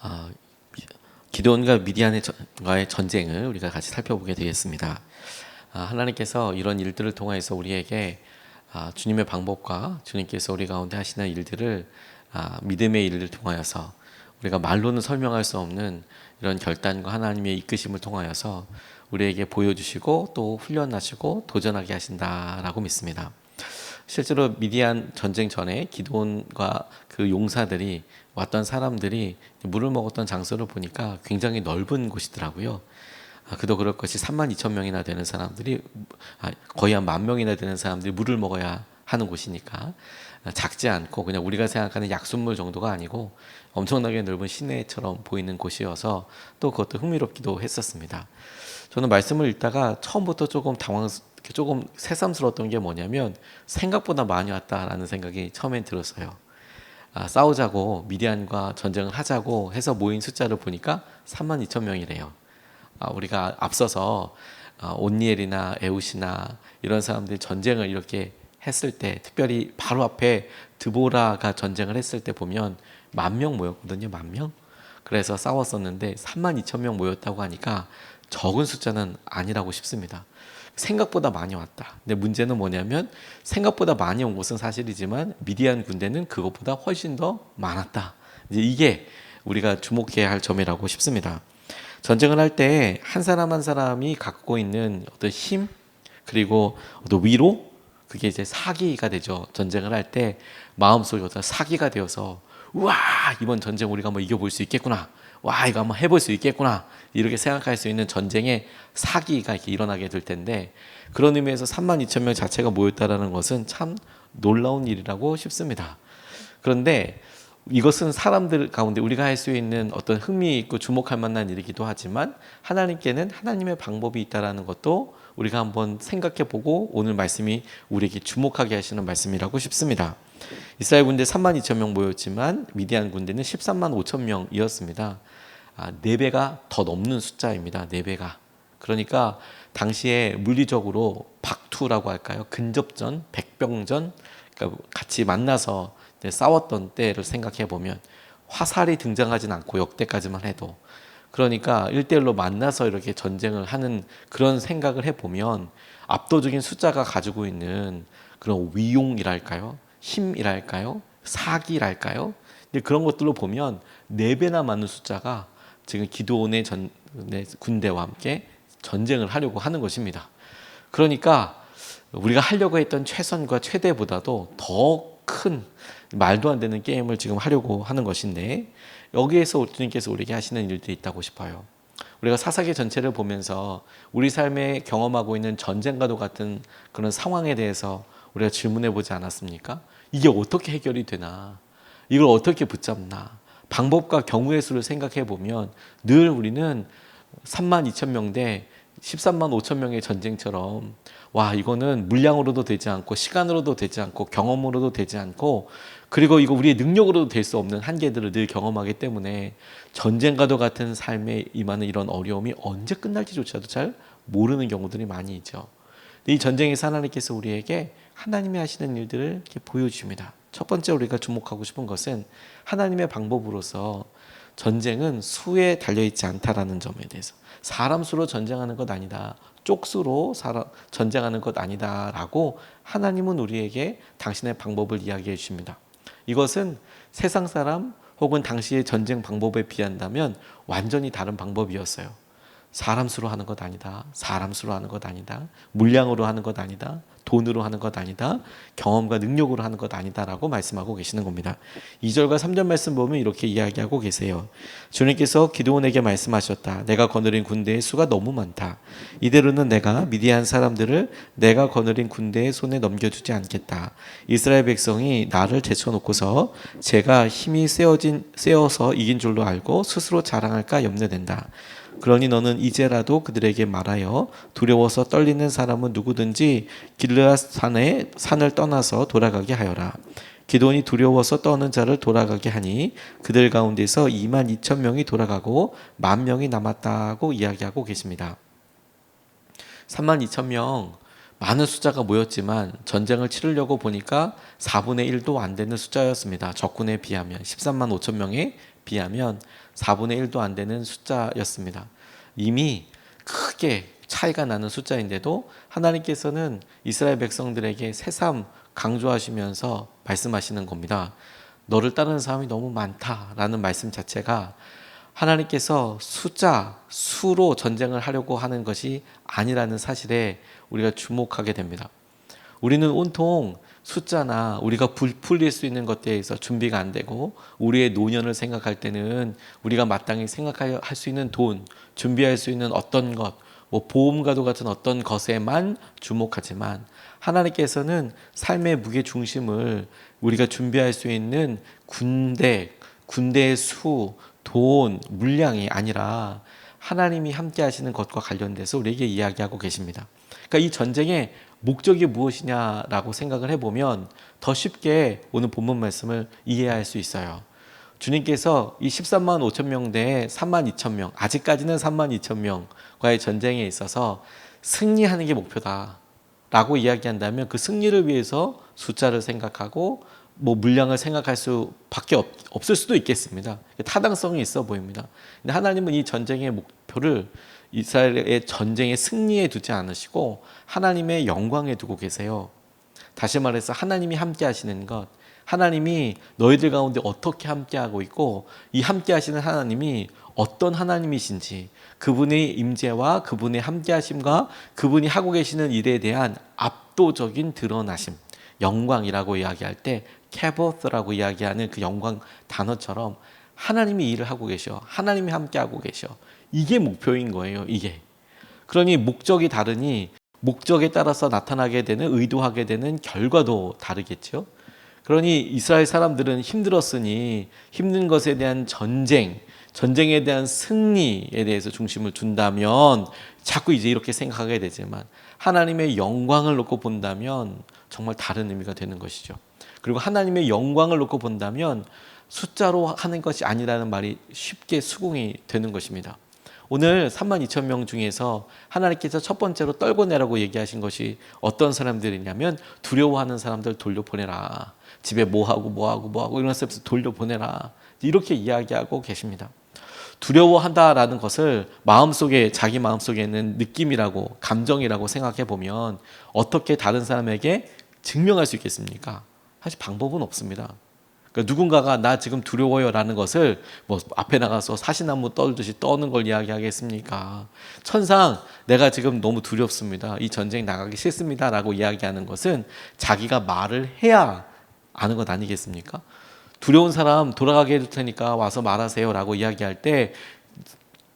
아, 기드온과 미디안과의 전쟁을 우리가 같이 살펴보게 되겠습니다. 하나님께서 이런 일들을 통해서 우리에게 주님의 방법과 주님께서 우리 가운데 하시는 일들을 믿음의 일을 통하여서 우리가 말로는 설명할 수 없는 이런 결단과 하나님의 이끄심을 통하여서 우리에게 보여주시고 또 훈련하시고 도전하게 하신다라고 믿습니다. 실제로 미디안 전쟁 전에 기드온과 그 용사들이 왔던 사람들이 물을 먹었던 장소를 보니까 굉장히 넓은 곳이더라고요. 그도 그럴 것이 3만 2천 명이나 되는 사람들이 거의 한 10,000명이나 되는 사람들이 물을 먹어야 하는 곳이니까 작지 않고 그냥 우리가 생각하는 약숫물 정도가 아니고 엄청나게 넓은 시내처럼 보이는 곳이어서 또 그것도 흥미롭기도 했었습니다. 저는 말씀을 읽다가 처음부터 조금 새삼스러웠던 게 뭐냐면 생각보다 많이 왔다라는 생각이 처음엔 들었어요. 싸우자고 미디안과 전쟁을 하자고 해서 모인 숫자를 보니까 3만 2천 명이래요. 우리가 앞서서 온니엘이나 에웃이나 이런 사람들이 전쟁을 이렇게 했을 때, 특별히 바로 앞에 드보라가 전쟁을 했을 때 보면 10,000명 모였거든요. 10,000명. 그래서 싸웠었는데 3만 2천 명 모였다고 하니까 적은 숫자는 아니라고 싶습니다. 생각보다 많이 왔다. 근데 문제는 뭐냐면 생각보다 많이 온 것은 사실이지만 미디안 군대는 그것보다 훨씬 더 많았다. 이제 이게 우리가 주목해야 할 점이라고 싶습니다. 전쟁을 할 때 한 사람 한 사람이 갖고 있는 어떤 힘 그리고 어떤 위로 그게 이제 사기가 되죠. 전쟁을 할 때 마음속에 어떤 사기가 되어서 우와 이번 전쟁 우리가 한번 이겨볼 수 있겠구나. 와 이거 한번 해볼 수 있겠구나. 이렇게 생각할 수 있는 전쟁의 사기가 이렇게 일어나게 될 텐데 그런 의미에서 3만 2천 명 자체가 모였다라는 것은 참 놀라운 일이라고 싶습니다. 그런데 이것은 사람들 가운데 우리가 할 수 있는 어떤 흥미 있고 주목할 만한 일이기도 하지만 하나님께는 하나님의 방법이 있다라는 것도 우리가 한번 생각해 보고 오늘 말씀이 우리에게 주목하게 하시는 말씀이라고 싶습니다. 이스라엘 군대 3만 2천 명 모였지만 미디안 군대는 13만 5천 명이었습니다. 4배가 더 넘는 숫자입니다. 4배가. 그러니까 당시에 물리적으로 박투라고 할까요? 근접전, 백병전, 그러니까 같이 만나서 싸웠던 때를 생각해 보면 화살이 등장하진 않고 역대까지만 해도 그러니까 1대1로 만나서 이렇게 전쟁을 하는 그런 생각을 해보면 압도적인 숫자가 가지고 있는 그런 위용이랄까요? 힘이랄까요? 사기랄까요? 그런 것들로 보면 4배나 많은 숫자가 지금 기드온의 군대와 함께 전쟁을 하려고 하는 것입니다. 그러니까 우리가 하려고 했던 최선과 최대보다도 더 큰 말도 안 되는 게임을 지금 하려고 하는 것인데 여기에서 주님께서 우리에게 하시는 일들이 있다고 싶어요. 우리가 사사기 전체를 보면서 우리 삶에 경험하고 있는 전쟁과도 같은 그런 상황에 대해서 우리가 질문해 보지 않았습니까? 이게 어떻게 해결이 되나? 이걸 어떻게 붙잡나? 방법과 경우의 수를 생각해 보면 늘 우리는 3만 2천 명 대 13만 5천 명의 전쟁처럼 와 이거는 물량으로도 되지 않고 시간으로도 되지 않고 경험으로도 되지 않고 그리고 이거 우리의 능력으로도 될 수 없는 한계들을 늘 경험하기 때문에 전쟁과도 같은 삶에 임하는 이런 어려움이 언제 끝날지조차도 잘 모르는 경우들이 많이 있죠. 이 전쟁에서 하나님께서 우리에게 하나님이 하시는 일들을 이렇게 보여주십니다. 첫 번째 우리가 주목하고 싶은 것은 하나님의 방법으로서 전쟁은 수에 달려있지 않다라는 점에 대해서 사람 수로 전쟁하는 것 아니다. 쪽수로 전쟁하는 것 아니다 라고 하나님은 우리에게 당신의 방법을 이야기해 주십니다. 이것은 세상 사람 혹은 당시의 전쟁 방법에 비한다면 완전히 다른 방법이었어요. 사람 수로 하는 것 아니다. 사람 수로 하는 것 아니다. 물량으로 하는 것 아니다. 돈으로 하는 것 아니다. 경험과 능력으로 하는 것 아니다 라고 말씀하고 계시는 겁니다. 2절과 3절 말씀 보면 이렇게 이야기하고 계세요. 주님께서 기드온에게 말씀하셨다. 내가 거느린 군대의 수가 너무 많다. 이대로는 내가 미디안 사람들을 내가 거느린 군대의 손에 넘겨주지 않겠다. 이스라엘 백성이 나를 제쳐놓고서 제가 힘이 세어서 이긴 줄로 알고 스스로 자랑할까 염려된다. 그러니 너는 이제라도 그들에게 말하여 두려워서 떨리는 사람은 누구든지 길르앗 산을 떠나서 돌아가게 하여라. 기드온이 두려워서 떠는 자를 돌아가게 하니 그들 가운데서 2만 2천 명이 돌아가고 10,000명이 남았다고 이야기하고 계십니다. 3만 2천 명 많은 숫자가 모였지만 전쟁을 치르려고 보니까 4분의 1도 안 되는 숫자였습니다. 적군에 비하면 13만 5천 명에 비하면 4분의 1도 안 되는 숫자였습니다. 이미 크게 차이가 나는 숫자인데도 하나님께서는 이스라엘 백성들에게 새삼 강조하시면서 말씀하시는 겁니다. 너를 따르는 사람이 너무 많다라는 말씀 자체가 하나님께서 숫자, 수로 전쟁을 하려고 하는 것이 아니라는 사실에 우리가 주목하게 됩니다. 우리는 온통 숫자나 우리가 부풀릴 수 있는 것에 대해서 준비가 안 되고, 우리의 노년을 생각할 때는 우리가 마땅히 생각할 수 있는 돈, 준비할 수 있는 어떤 것, 뭐 보험과도 같은 어떤 것에만 주목하지만, 하나님께서는 삶의 무게 중심을 우리가 준비할 수 있는 군대의 수, 돈, 물량이 아니라 하나님이 함께 하시는 것과 관련돼서 우리에게 이야기하고 계십니다. 그러니까 이 전쟁의 목적이 무엇이냐라고 생각을 해보면 더 쉽게 오늘 본문 말씀을 이해할 수 있어요. 주님께서 이 13만 5천 명대에 3만 2천 명, 아직까지는 3만 2천 명과의 전쟁에 있어서 승리하는 게 목표다 라고 이야기한다면, 그 승리를 위해서 숫자를 생각하고 뭐 물량을 생각할 수밖에 없을 수도 있겠습니다. 타당성이 있어 보입니다. 근데 하나님은 이 전쟁의 목표를 이스라엘의 전쟁의 승리에 두지 않으시고 하나님의 영광에 두고 계세요. 다시 말해서 하나님이 함께 하시는 것, 하나님이 너희들 가운데 어떻게 함께하고 있고, 이 함께하시는 하나님이 어떤 하나님이신지, 그분의 임재와 그분의 함께하심과 그분이 하고 계시는 일에 대한 압도적인 드러나심, 영광이라고 이야기할 때 캐보스라고 이야기하는 그 영광 단어처럼 하나님이 일을 하고 계셔, 하나님이 함께하고 계셔, 이게 목표인 거예요. 이게. 그러니 목적이 다르니 목적에 따라서 나타나게 되는, 의도하게 되는 결과도 다르겠죠. 그러니 이스라엘 사람들은 힘들었으니 힘든 것에 대한 전쟁에 대한 승리에 대해서 중심을 둔다면 자꾸 이제 이렇게 생각하게 되지만, 하나님의 영광을 놓고 본다면 정말 다른 의미가 되는 것이죠. 그리고 하나님의 영광을 놓고 본다면 숫자로 하는 것이 아니라는 말이 쉽게 수긍이 되는 것입니다. 오늘 3만 2천 명 중에서 하나님께서 첫 번째로 떨궈내라고 얘기하신 것이 어떤 사람들이냐면, 두려워하는 사람들 돌려보내라. 집에 뭐하고 이러면서 돌려보내라. 이렇게 이야기하고 계십니다. 두려워한다라는 것을 자기 마음속에 있는 느낌이라고, 감정이라고 생각해 보면 어떻게 다른 사람에게 증명할 수 있겠습니까? 사실 방법은 없습니다. 그러니까 누군가가 나 지금 두려워요 라는 것을 뭐 앞에 나가서 사시나무 떨듯이 떠는 걸 이야기하겠습니까? 천상 내가 지금 너무 두렵습니다, 이 전쟁 나가기 싫습니다 라고 이야기하는 것은 자기가 말을 해야 아는 것 아니겠습니까? 두려운 사람 돌아가게 해줄 테니까 와서 말하세요 라고 이야기할 때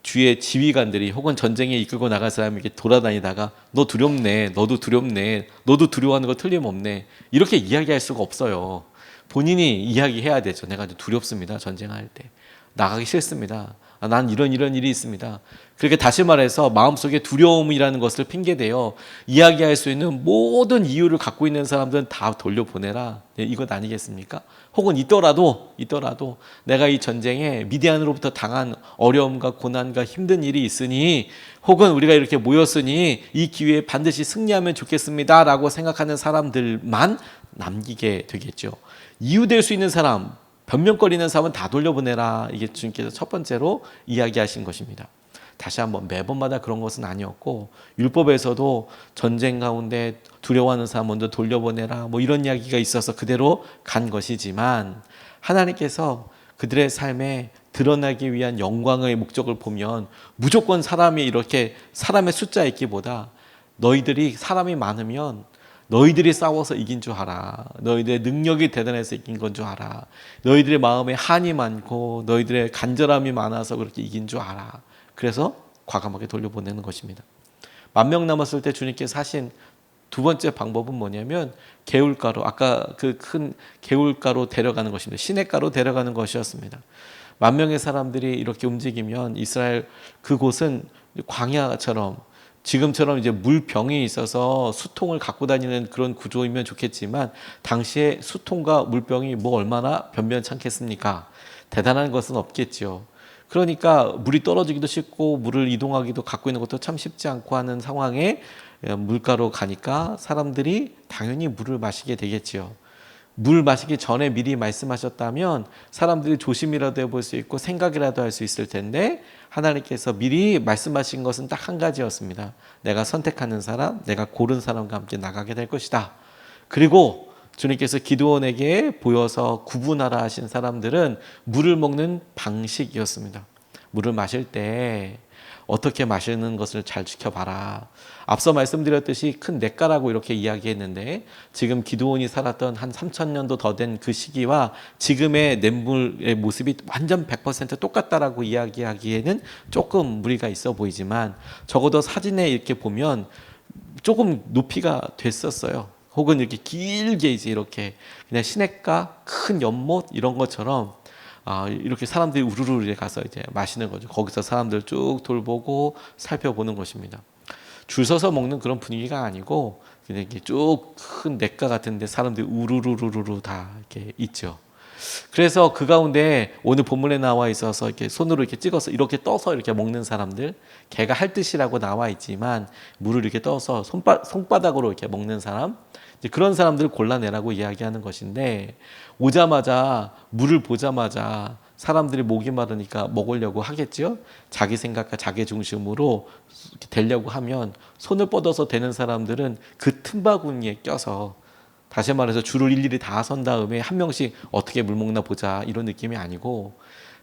주위의 지휘관들이 혹은 전쟁에 이끌고 나갈 사람에게 돌아다니다가 너 두렵네, 너도 두렵네, 너도 두려워하는 거 틀림없네, 이렇게 이야기할 수가 없어요. 본인이 이야기해야 되죠. 내가 두렵습니다, 전쟁할 때. 나가기 싫습니다. 난 이런 일이 있습니다. 그렇게 다시 말해서 마음속에 두려움이라는 것을 핑계대어 이야기할 수 있는 모든 이유를 갖고 있는 사람들은 다 돌려보내라, 이것 아니겠습니까? 혹은 있더라도 내가 이 전쟁에 미디안으로부터 당한 어려움과 고난과 힘든 일이 있으니, 혹은 우리가 이렇게 모였으니 이 기회에 반드시 승리하면 좋겠습니다 라고 생각하는 사람들만 남기게 되겠죠. 이유될 수 있는 사람, 변명거리는 사람은 다 돌려보내라, 이게 주님께서 첫 번째로 이야기하신 것입니다. 다시 한번, 매번마다 그런 것은 아니었고, 율법에서도 전쟁 가운데 두려워하는 사람 먼저 돌려보내라, 뭐 이런 이야기가 있어서 그대로 간 것이지만, 하나님께서 그들의 삶에 드러나기 위한 영광의 목적을 보면 무조건 사람의 숫자에 있기보다, 너희들이 사람이 많으면 너희들이 싸워서 이긴 줄 알아, 너희들의 능력이 대단해서 이긴 건 줄 알아, 너희들의 마음에 한이 많고 너희들의 간절함이 많아서 그렇게 이긴 줄 알아. 그래서 과감하게 돌려보내는 것입니다. 10,000명 남았을 때 주님께서 하신 두 번째 방법은 뭐냐면, 개울가로, 아까 그 큰 개울가로 데려가는 것입니다. 시냇가로 데려가는 것이었습니다. 10,000명의 사람들이 이렇게 움직이면 이스라엘 그곳은 광야처럼, 지금처럼 이제 물병이 있어서 수통을 갖고 다니는 그런 구조이면 좋겠지만, 당시에 수통과 물병이 뭐 얼마나 변변찮겠습니까? 대단한 것은 없겠죠. 그러니까 물이 떨어지기도 쉽고 물을 이동하기도, 갖고 있는 것도 참 쉽지 않고 하는 상황에 물가로 가니까 사람들이 당연히 물을 마시게 되겠지요. 물 마시기 전에 미리 말씀하셨다면 사람들이 조심이라도 해볼 수 있고 생각이라도 할 수 있을 텐데, 하나님께서 미리 말씀하신 것은 딱 한 가지였습니다. 내가 선택하는 사람, 내가 고른 사람과 함께 나가게 될 것이다. 그리고 주님께서 기드온에게 보여서 구분하라 하신 사람들은 물을 먹는 방식이었습니다. 물을 마실 때 어떻게 마시는 것을 잘 지켜봐라. 앞서 말씀드렸듯이 큰 냇가라고 이렇게 이야기했는데, 지금 기드온이 살았던 한 3,000년도 더 된 그 시기와 지금의 냇물의 모습이 완전 100% 똑같다라고 이야기하기에는 조금 무리가 있어 보이지만, 적어도 사진에 이렇게 보면 조금 높이가 됐었어요. 혹은 이렇게 길게 이제 이렇게 그냥 시냇가, 큰 연못 이런 것처럼 이렇게 사람들이 우르르 가서 이제 마시는 거죠. 거기서 사람들 쭉 돌보고 살펴보는 것입니다. 줄 서서 먹는 그런 분위기가 아니고 그냥 이렇게 쭉 큰 냇가 같은데 사람들이 우르르르르 다 이렇게 있죠. 그래서 그 가운데 오늘 본문에 나와 있어서 이렇게 손으로 이렇게 찍어서 이렇게 떠서 이렇게 먹는 사람들, 개가 할 뜻이라고 나와 있지만 물을 이렇게 떠서 손바닥으로 이렇게 먹는 사람, 이제 그런 사람들을 골라내라고 이야기하는 것인데, 오자마자 물을 보자마자 사람들이 목이 마르니까 먹으려고 하겠죠. 자기 생각과 자기 중심으로 되려고 하면 손을 뻗어서 되는 사람들은 그 틈바구니에 껴서, 다시 말해서 줄을 일일이 다 선 다음에 한 명씩 어떻게 물 먹나 보자 이런 느낌이 아니고,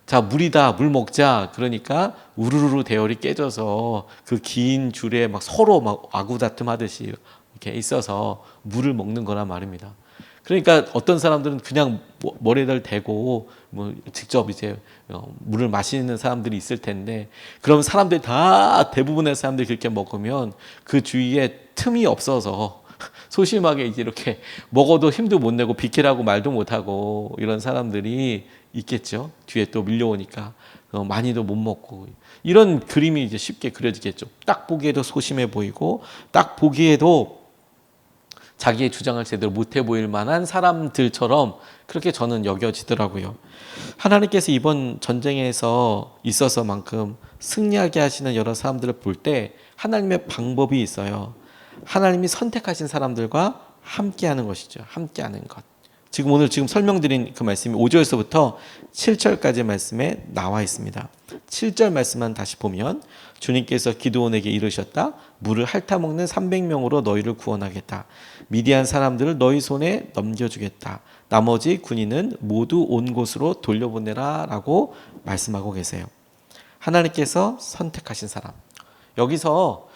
자 물이다 물 먹자 그러니까 우르르 대열이 깨져서 그 긴 줄에 막 서로 막 아구다툼하듯이 이렇게 있어서 물을 먹는 거란 말입니다. 그러니까 어떤 사람들은 그냥 머리에다 대고 뭐 직접 이제 물을 마시는 사람들이 있을 텐데, 그럼 사람들이 다 대부분의 사람들이 그렇게 먹으면 그 주위에 틈이 없어서 소심하게 이제 이렇게 먹어도 힘도 못 내고 비키라고 말도 못 하고 이런 사람들이 있겠죠. 뒤에 또 밀려오니까 많이도 못 먹고, 이런 그림이 이제 쉽게 그려지겠죠. 딱 보기에도 소심해 보이고 딱 보기에도 자기의 주장을 제대로 못해 보일 만한 사람들처럼 그렇게 저는 여겨지더라고요. 하나님께서 이번 전쟁에서 있어서만큼 승리하게 하시는 여러 사람들을 볼 때 하나님의 방법이 있어요. 하나님이 선택하신 사람들과 함께하는 것이죠. 함께하는 것. 지금 설명드린 그 말씀이 5절에서부터 7절까지 말씀에 나와 있습니다. 7절 말씀만 다시 보면, 주님께서 기드온에게 이르셨다. 물을 핥아먹는 300명으로 너희를 구원하겠다. 미디안 사람들을 너희 손에 넘겨주겠다. 나머지 군인은 모두 온 곳으로 돌려보내라 라고 말씀하고 계세요. 하나님께서 선택하신 사람. 여기서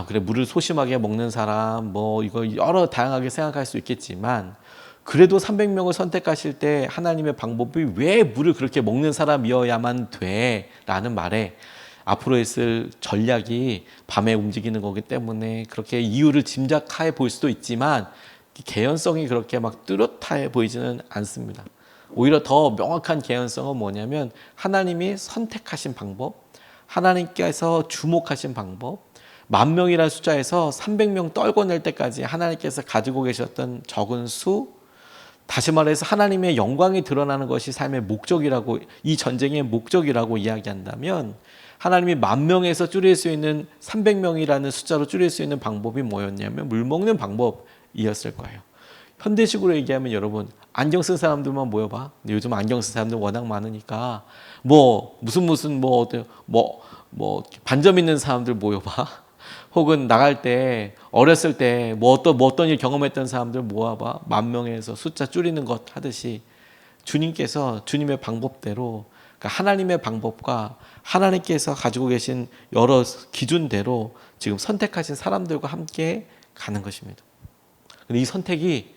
그래 물을 소심하게 먹는 사람 뭐 이거 여러 다양하게 생각할 수 있겠지만, 그래도 300명을 선택하실 때 하나님의 방법이 왜 물을 그렇게 먹는 사람이어야만 돼? 라는 말에 앞으로 있을 전략이 밤에 움직이는 거기 때문에 그렇게 이유를 짐작해 볼 수도 있지만, 개연성이 그렇게 막 뚜렷해 보이지는 않습니다. 오히려 더 명확한 개연성은 뭐냐면, 하나님이 선택하신 방법, 하나님께서 주목하신 방법, 10,000명이라는 숫자에서 300명 떨궈낼 때까지 하나님께서 가지고 계셨던 적은 수, 다시 말해서 하나님의 영광이 드러나는 것이 삶의 목적이라고, 이 전쟁의 목적이라고 이야기한다면, 하나님이 10,000명에서 줄일 수 있는 300명이라는 숫자로 줄일 수 있는 방법이 뭐였냐면 물 먹는 방법이었을 거예요. 현대식으로 얘기하면 여러분, 안경 쓴 사람들만 모여봐. 요즘 안경 쓴 사람들 워낙 많으니까 무슨 반점 있는 사람들 모여봐. 혹은 나갈 때 어렸을 때 어떤 일 경험했던 사람들 모아봐. 10,000명에서 숫자 줄이는 것 하듯이 주님께서 주님의 방법대로, 그러니까 하나님의 방법과 하나님께서 가지고 계신 여러 기준대로 지금 선택하신 사람들과 함께 가는 것입니다. 근데 이 선택이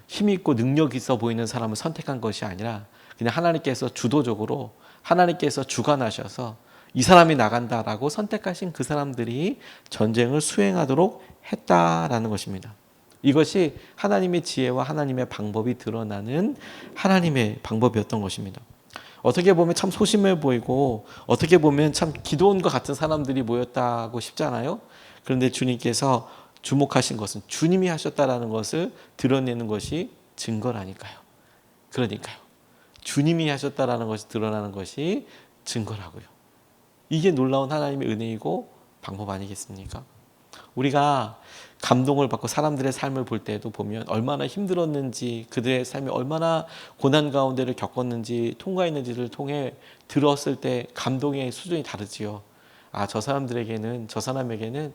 힘있고 능력 있어 보이는 사람을 선택한 것이 아니라 그냥 하나님께서 주도적으로, 하나님께서 주관하셔서 이 사람이 나간다라고 선택하신 그 사람들이 전쟁을 수행하도록 했다라는 것입니다. 이것이 하나님의 지혜와 하나님의 방법이 드러나는 하나님의 방법이었던 것입니다. 어떻게 보면 참 소심해 보이고 어떻게 보면 참 기드온과 같은 사람들이 모였다고 싶잖아요. 그런데 주님께서 주목하신 것은 주님이 하셨다라는 것을 드러내는 것이 증거라니까요. 그러니까요. 주님이 하셨다라는 것이 드러나는 것이 증거라고요. 이게 놀라운 하나님의 은혜이고 방법 아니겠습니까? 우리가 감동을 받고 사람들의 삶을 볼 때도 보면 얼마나 힘들었는지, 그들의 삶이 얼마나 고난 가운데를 겪었는지, 통과했는지를 통해 들었을 때 감동의 수준이 다르지요. 아, 저 사람들에게는, 저 사람에게는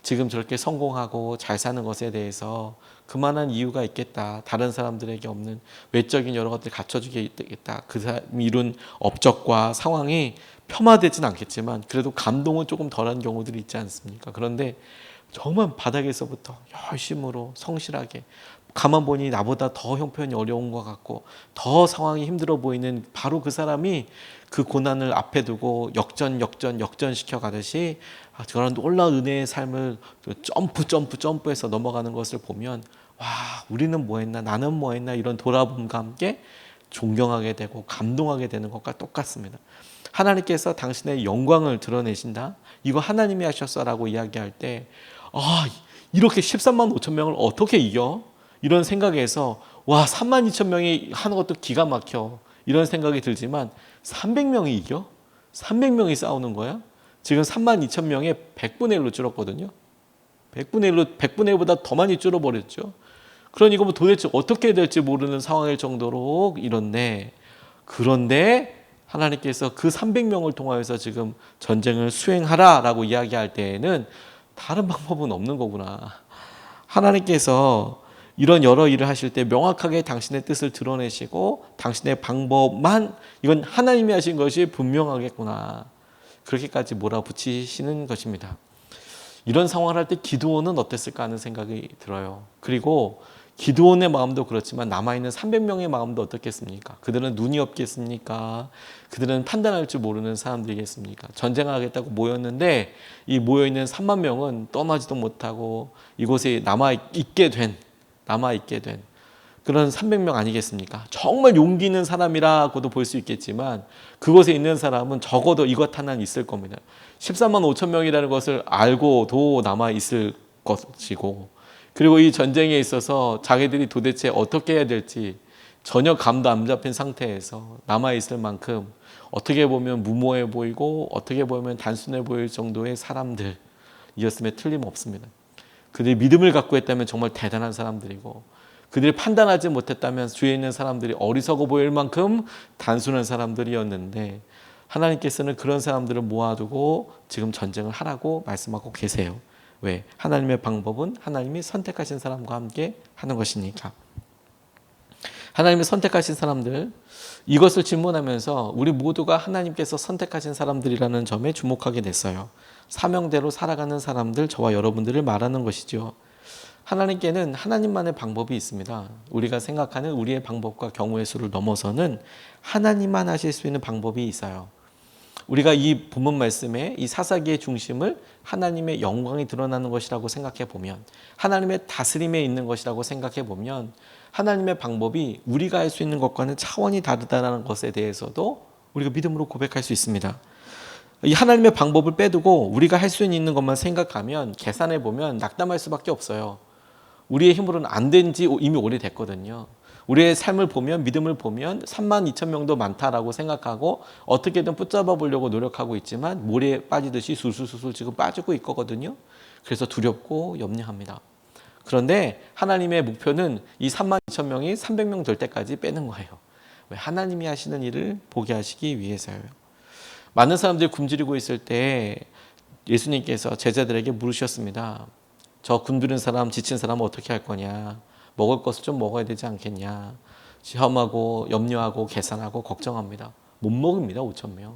지금 저렇게 성공하고 잘 사는 것에 대해서 그만한 이유가 있겠다. 다른 사람들에게 없는 외적인 여러 것들을 갖춰주게 있겠다. 그 사람이 이룬 업적과 상황이 폄하되진 않겠지만 그래도 감동은 조금 덜한 경우들이 있지 않습니까? 그런데 정말 바닥에서부터 열심으로 성실하게, 가만 보니 나보다 더 형편이 어려운 것 같고 더 상황이 힘들어 보이는 바로 그 사람이 그 고난을 앞에 두고 역전시켜 가듯이 저런 놀라운 은혜의 삶을 점프해서 넘어가는 것을 보면, 와, 우리는 뭐 했나, 나는 뭐 했나, 이런 돌아봄과 함께 존경하게 되고 감동하게 되는 것과 똑같습니다. 하나님께서 당신의 영광을 드러내신다, 이거 하나님이 하셨어라고 이야기할 때, 이렇게 13만 5천 명을 어떻게 이겨? 이런 생각에서, 와, 3만 2천 명이 하는 것도 기가 막혀, 이런 생각이 들지만 300명이 이겨? 300명이 싸우는 거야? 지금 3만 2천 명에 100분의 1로 줄었거든요. 100분의 1로, 100분의 1보다 더 많이 줄어버렸죠. 그러니 이거 뭐 도대체 어떻게 될지 모르는 상황일 정도로 이런데, 그런데 하나님께서 그 300명을 통하여서 지금 전쟁을 수행하라라고 이야기할 때에는 다른 방법은 없는 거구나. 하나님께서 이런 여러 일을 하실 때 명확하게 당신의 뜻을 드러내시고 당신의 방법만, 이건 하나님이 하신 것이 분명하겠구나, 그렇게까지 몰아붙이시는 것입니다. 이런 상황을 할 때 기드온은 어땠을까 하는 생각이 들어요. 그리고 기드온의 마음도 그렇지만 남아있는 300명의 마음도 어떻겠습니까? 그들은 눈이 없겠습니까? 그들은 판단할 줄 모르는 사람들이겠습니까? 전쟁하겠다고 모였는데 이 모여있는 3만 명은 떠나지도 못하고 이곳에 남아있게 된 그런 300명 아니겠습니까? 정말 용기 있는 사람이라고도 볼 수 있겠지만 그곳에 있는 사람은 적어도 이것 하나는 있을 겁니다. 14만 5천 명이라는 것을 알고도 남아있을 것이고, 그리고 이 전쟁에 있어서 자기들이 도대체 어떻게 해야 될지 전혀 감도 안 잡힌 상태에서 남아있을 만큼 어떻게 보면 무모해 보이고 어떻게 보면 단순해 보일 정도의 사람들이었음에 틀림없습니다. 그들이 믿음을 갖고 있다면 정말 대단한 사람들이고, 그들이 판단하지 못했다면 주위에 있는 사람들이 어리석어 보일 만큼 단순한 사람들이었는데, 하나님께서는 그런 사람들을 모아두고 지금 전쟁을 하라고 말씀하고 계세요. 왜? 하나님의 방법은 하나님이 선택하신 사람과 함께 하는 것이니까. 하나님이 선택하신 사람들, 이것을 질문하면서 우리 모두가 하나님께서 선택하신 사람들이라는 점에 주목하게 됐어요. 사명대로 살아가는 사람들, 저와 여러분들을 말하는 것이죠. 하나님께는 하나님만의 방법이 있습니다. 우리가 생각하는 우리의 방법과 경우의 수를 넘어서는 하나님만 하실 수 있는 방법이 있어요. 우리가 이 본문 말씀에 이 사사기의 중심을 하나님의 영광이 드러나는 것이라고 생각해 보면, 하나님의 다스림에 있는 것이라고 생각해 보면, 하나님의 방법이 우리가 할 수 있는 것과는 차원이 다르다는 것에 대해서도 우리가 믿음으로 고백할 수 있습니다. 이 하나님의 방법을 빼두고 우리가 할 수 있는 것만 생각하면, 계산해 보면 낙담할 수밖에 없어요. 우리의 힘으로는 안 된 지 이미 오래됐거든요. 우리의 삶을 보면, 믿음을 보면 3만 2천 명도 많다라고 생각하고 어떻게든 붙잡아 보려고 노력하고 있지만 모래에 빠지듯이 술술술술 지금 빠지고 있거든요. 그래서 두렵고 염려합니다. 그런데 하나님의 목표는 이 3만 2천 명이 300명 될 때까지 빼는 거예요. 왜? 하나님이 하시는 일을 보게 하시기 위해서요. 많은 사람들이 굶주리고 있을 때 예수님께서 제자들에게 물으셨습니다. 저 굶주린 사람, 지친 사람은 어떻게 할 거냐? 먹을 것을 좀 먹어야 되지 않겠냐? 시험하고 염려하고 계산하고 걱정합니다. 못 먹습니다. 5천 명.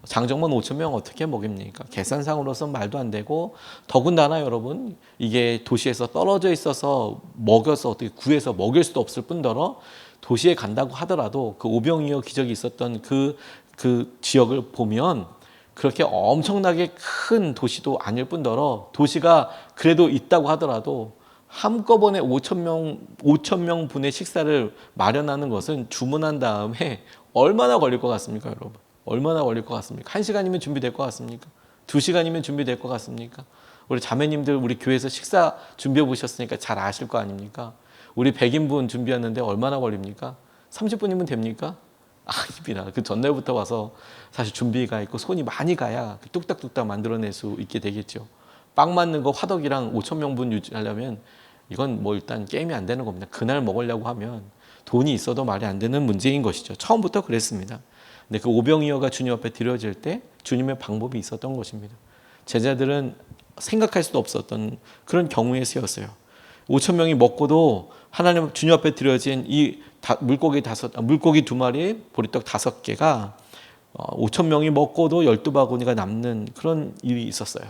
장정만 5천 명 어떻게 먹입니까? 계산상으로서는 말도 안 되고, 더군다나 여러분, 이게 도시에서 떨어져 있어서 먹여서 어떻게 구해서 먹일 수도 없을 뿐더러 도시에 간다고 하더라도 그 오병이어 기적이 있었던 그 지역을 보면 그렇게 엄청나게 큰 도시도 아닐 뿐더러 도시가 그래도 있다고 하더라도 한꺼번에 5천 명 분의 식사를 마련하는 것은 주문한 다음에 얼마나 걸릴 것 같습니까, 여러분? 얼마나 걸릴 것 같습니까? 1시간이면 준비될 것 같습니까? 2시간이면 준비될 것 같습니까? 우리 자매님들 우리 교회에서 식사 준비해 보셨으니까 잘 아실 거 아닙니까? 우리 100인분 준비하는데 얼마나 걸립니까? 30분이면 됩니까? 아닙니다. 그 전날부터 와서 사실 준비가 있고 손이 많이 가야 뚝딱뚝딱 만들어낼 수 있게 되겠죠. 빵 맞는 거 화덕이랑 5천 명분 유지하려면 이건 뭐 일단 게임이 안 되는 겁니다. 그날 먹으려고 하면 돈이 있어도 말이 안 되는 문제인 것이죠. 처음부터 그랬습니다. 근데 그 오병이어가 주님 앞에 드려질 때 주님의 방법이 있었던 것입니다. 제자들은 생각할 수도 없었던 그런 경우에 쓰였어요. 5천 명이 먹고도 하나님 주님 앞에 드려진 이 물고기 2마리, 보리떡 5개가 5천 명이 먹고도 12바구니가 남는 그런 일이 있었어요.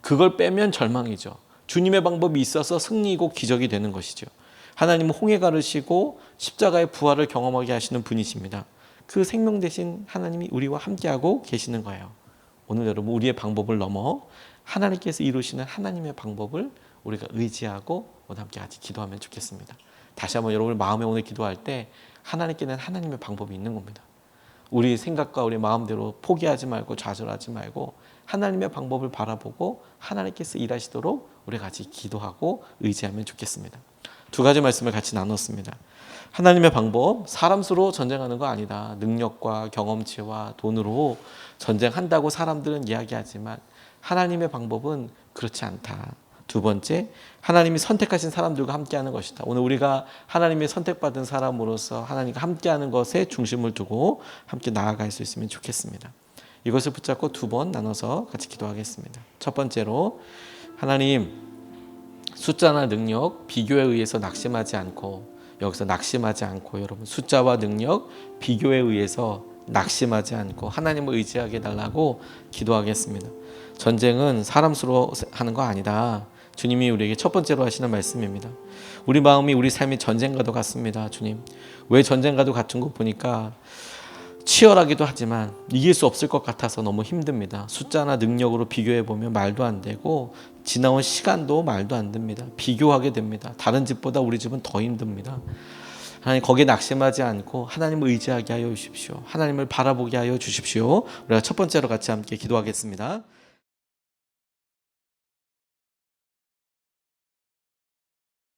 그걸 빼면 절망이죠. 주님의 방법이 있어서 승리이고 기적이 되는 것이죠. 하나님은 홍해 가르시고 십자가의 부활을 경험하게 하시는 분이십니다. 그 생명 대신 하나님이 우리와 함께하고 계시는 거예요. 오늘 여러분 우리의 방법을 넘어 하나님께서 이루시는 하나님의 방법을 우리가 의지하고 오늘 함께 같이 기도하면 좋겠습니다. 다시 한번 여러분 마음에 오늘 기도할 때 하나님께는 하나님의 방법이 있는 겁니다. 우리 생각과 우리 마음대로 포기하지 말고 좌절하지 말고 하나님의 방법을 바라보고 하나님께서 일하시도록 우리 같이 기도하고 의지하면 좋겠습니다. 2가지 말씀을 같이 나눴습니다. 하나님의 방법, 사람 수로 전쟁하는 거 아니다. 능력과 경험치와 돈으로 전쟁한다고 사람들은 이야기하지만 하나님의 방법은 그렇지 않다. 2번째, 하나님이 선택하신 사람들과 함께하는 것이다. 오늘 우리가 하나님의 선택받은 사람으로서 하나님과 함께하는 것에 중심을 두고 함께 나아갈 수 있으면 좋겠습니다. 이것을 붙잡고 2번 나눠서 같이 기도하겠습니다. 첫 번째로, 하나님, 숫자나 능력, 비교에 의해서 낙심하지 않고, 여기서 낙심하지 않고, 여러분 숫자와 능력, 비교에 의해서 낙심하지 않고 하나님을 의지하게 해달라고 기도하겠습니다. 전쟁은 사람 수로 하는 거 아니다. 주님이 우리에게 첫 번째로 하시는 말씀입니다. 우리 마음이 우리 삶이 전쟁과도 같습니다. 주님, 왜 전쟁과도 같은 거 보니까 치열하기도 하지만 이길 수 없을 것 같아서 너무 힘듭니다. 숫자나 능력으로 비교해 보면 말도 안 되고 지나온 시간도 말도 안 됩니다. 비교하게 됩니다. 다른 집보다 우리 집은 더 힘듭니다. 하나님, 거기에 낙심하지 않고 하나님을 의지하게 하여 주십시오. 하나님을 바라보게 하여 주십시오. 우리가 첫 번째로 같이 함께 기도하겠습니다.